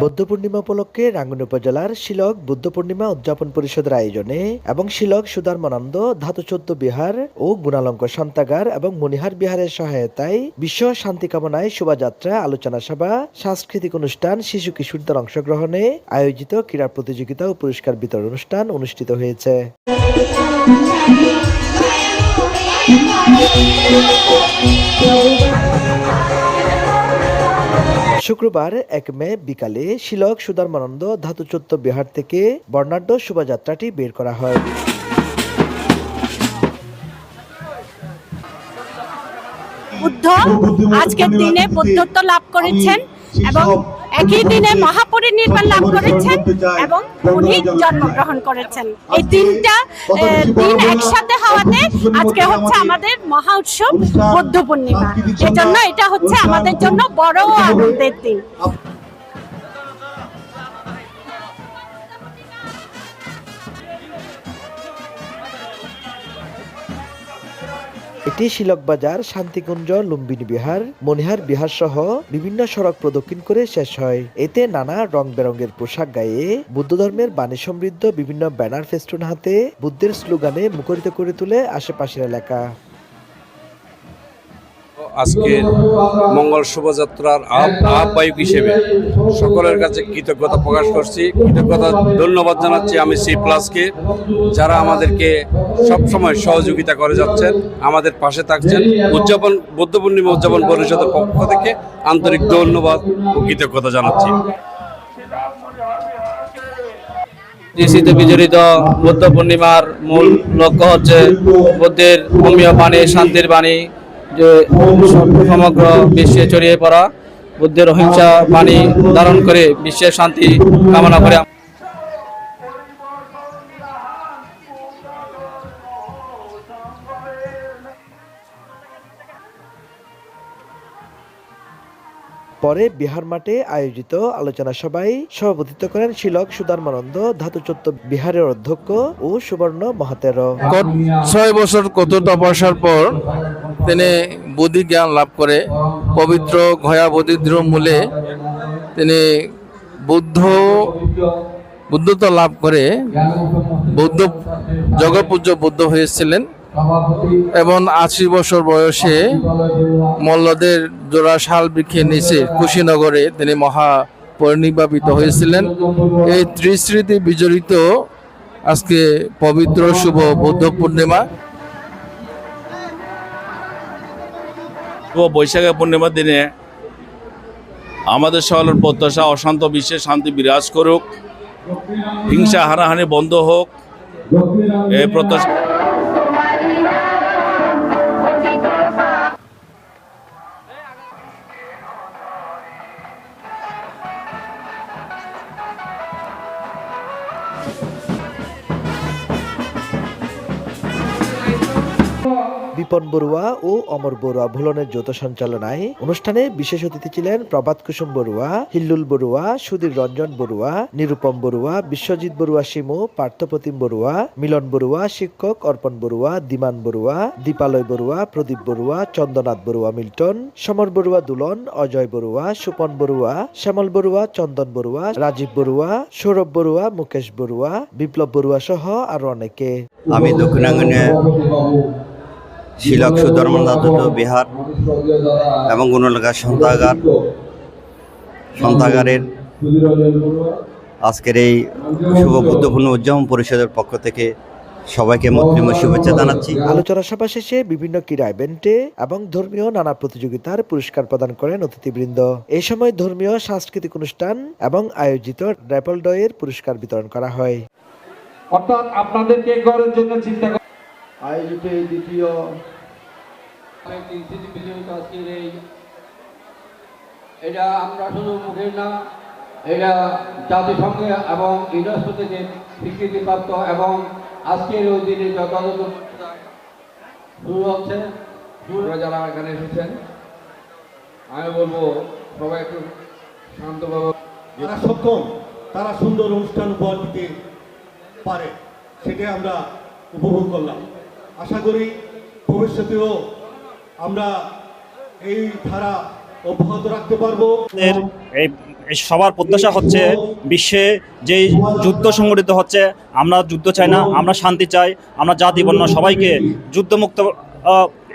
বৌদ্ধ পূর্ণিমা উপলক্ষে রাঙ্গুনি উপজেলার শিলক বৌদ্ধ পূর্ণিমা উদযাপন পরিষদের আয়োজনে এবং শিলক সুধর্মানন্দ ধাতুচৌদ্দ বিহার ও গুণালঙ্ক সন্তাগার এবং মণিহার বিহারের সহায়তায় বিশ্ব শান্তি কামনায় শোভাযাত্রা, আলোচনা সভা, সাংস্কৃতিক অনুষ্ঠান, শিশু কিশোরদের অংশগ্রহণে আয়োজিত ক্রীড়া প্রতিযোগিতা ও পুরস্কার বিতরণ অনুষ্ঠান অনুষ্ঠিত হয়েছে। শুক্রবার ১ মে বিকালে শিলক সুধর্মানন্দ ধাতুচৌদ্দ বিহার থেকে বর্ণাঢ্য শোভাযাত্রাটি বের করা হয়। বুদ্ধ আজকের দিনে বুদ্ধত্ব লাভ করেছেন এবং একই দিনে মহাপরিনির্বাণ লাভ করেছেন এবং উনি জন্মগ্রহণ করেছেন। এই তিনটা দিন একসাথে হওয়াতে আজকে হচ্ছে আমাদের মহা উৎসব বৌদ্ধ পূর্ণিমা। এজন্য এটা হচ্ছে আমাদের জন্য বড় আনন্দের দিন। এটি শিলক বাজার, শান্তিকুঞ্জ, লুম্বিনী বিহার, মণিহার বিহার সহ বিভিন্ন সড়ক প্রদক্ষিণ করে শেষ হয়। এতে নানা রং বেরঙের পোশাক গায়ে বুদ্ধ ধর্মের বাণী সমৃদ্ধ বিভিন্ন ব্যানার ফেস্টুন হাতে বুদ্ধের স্লোগানে মুখরিত করে তোলে আশেপাশের এলাকা। আজকের মঙ্গল শোভাযাত্রার আহ্বায়ক হিসেবে সকলের কাছে কৃতজ্ঞতা প্রকাশ করছি, কৃতজ্ঞতা ধন্যবাদ জানাচ্ছি আমি C+কে, যারা আমাদেরকে সবসময় সহযোগিতা করে যাচ্ছেন, আমাদের পাশে থাকছেন। বৌদ্ধ পূর্ণিমা উদযাপন পরিষদের পক্ষ থেকে আন্তরিক ধন্যবাদ ও কৃতজ্ঞতা জানাচ্ছি। ঋষিতে বিজড়িত বৌদ্ধ পূর্ণিমার মূল লক্ষ্য হচ্ছে বুদ্ধের ধর্মীয় বাণী, শান্তির বাণী যে সমগ্র বিশ্বে ছড়িয়ে পড়া, বুদ্ধের অহিংসা বাণী ধারণ করে বিশ্বের শান্তি কামনা করে। পরে বিহার মাঠে আয়োজিত আলোচনা সভায় সভাপতিত্ব করেন শিলক সুধর্মানন্দ ধাতুচৌদ্দ বিহারের অধ্যক্ষ ও সুবর্ণ মহাতের। 6 বছর কঠোর তপস্যার পর তিনি বুদ্ধি জ্ঞান লাভ করে পবিত্র গয়া বোধিদ্র মূলে তিনি বুদ্ধত্ব লাভ করে বৌদ্ধ জগৎপূজ্য বুদ্ধ হয়েছিলেন এবং 80 বছর বয়সে মল্লদের জোড়া শাল বৃক্ষের নিচে কুশীনগরে তিনি মহা পরিনির্বাপিত হয়েছিলেন। এই ত্রিস্মৃতি বিজড়িত আজকে পবিত্র শুভ বৌদ্ধ পূর্ণিমা। বৈশাখী পূর্ণিমার দিনে আমাদের সকলের প্রত্যাশা অশান্ত বিশ্বে শান্তি বিরাজ করুক, হিংসা হানাহানি বন্ধ হোক, এই প্রত্যাশা। বিপন বড়ুয়া ও অমর বড়ুয়া ভুলনের যৌথ সঞ্চালনায় অনুষ্ঠানে বিশেষ অতিথি ছিলেন প্রভাত কুসুম বড়ুয়া, হিল্লুল বড়ুয়া, সুধীর রঞ্জন বড়ুয়া, নিরুপম বড়ুয়া, বিশ্বজিৎ বড়ুয়া শিমু, পার্থপ্রতিম বড়ুয়া, মিলন বড়ুয়া, শিক্ষক অর্পণ বড়ুয়া, দিমান বড়ুয়া, দীপালয় বড়ুয়া, প্রদীপ বড়ুয়া, চন্দ্রনাথ বড়ুয়া মিল্টন, সমর বড়ুয়া দুলন, অজয় বড়ুয়া, সুপন বড়ুয়া, শ্যামল বড়ুয়া, চন্দন বড়ুয়া, রাজীব বড়ুয়া, সৌরভ বড়ুয়া, মুকেশ বড়ুয়া, বিপ্লব বড়ুয়া সহ আরো অনেকে। আমি দক্ষিণাঙ্গনে শিলক সুধর্মানন্দ বিহার এবং গুণালঙ্ক সন্তাগারের আজকের এই শুভ বুদ্ধ পূর্ণিমা উদযাপন পরিষদের পক্ষ থেকে সবাইকে মৈত্রীময় শুভেচ্ছা জানাচ্ছি। আলোচনা সভা শেষে বিভিন্ন ক্রীড়া ইভেন্টে এবং ধর্মীয় নানা প্রতিযোগিতার পুরস্কার প্রদান করেন অতিথিবৃন্দ। এই সময় ধর্মীয় সাংস্কৃতিক অনুষ্ঠান এবং আয়োজিত র্যাপল ড্রয়ের পুরস্কার বিতরণ করা হয়। অর্থাৎ আপনাদেরকে গড়ের জন্য চিন্তা আয়োজিত এই দ্বিতীয় এটা আমরা শুধু মুখে না, এটা জাতিসংঘে এবং ইউনেস্কো থেকে স্বীকৃতিপ্রাপ্ত এবং আজকের ওই দিনে যথাযথ শুরু হচ্ছে। যারা এখানে এসেছেন আমি বলবো সবাই একটু শান্তভাবে, যারা সক্ষম তারা সুন্দর অনুষ্ঠান উপহার দিতে পারে, সেটাই আমরা উপভোগ করলাম। আশা করি ভবিষ্যতেও আমরা এই ধারা অব্যাহত রাখতে পারবো। সবার প্রত্যাশা হচ্ছে বিশ্বে যেই যুদ্ধ সংগঠিত হচ্ছে, আমরা যুদ্ধ চাই না, আমরা শান্তি চাই। আমরা জাতি বর্ণ সবাইকে যুদ্ধমুক্ত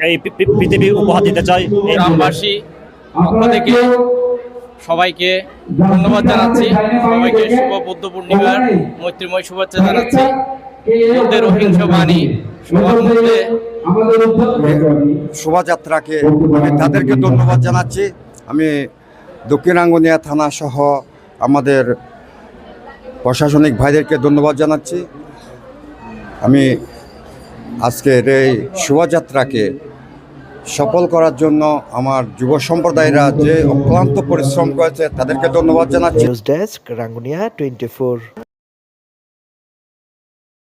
এই পৃথিবী উপহার দিতে চাই। গ্রামবাসী পক্ষ থেকে সবাইকে ধন্যবাদ জানাচ্ছি, সবাইকে শুভ বুদ্ধ পূর্ণিমার মৈত্রীময় শুভেচ্ছা জানাচ্ছি। বুদ্ধের অহিংস বাণী সবার মধ্যে শোভাযাত্রাকে আমি তাদেরকে ধন্যবাদ জানাচ্ছি। আমি দক্ষিণ আঙ্গুনিয়া থানা সহ আমাদের প্রশাসনিক ভাইদেরকে ধন্যবাদ জানাচ্ছি। আমি আজকের এই শোভাযাত্রাকে সফল করার জন্য আমার যুব সম্প্রদায়রা যে অক্লান্ত পরিশ্রম করেছে তাদেরকে ধন্যবাদ জানাচ্ছি। News desk, Rangunia 24।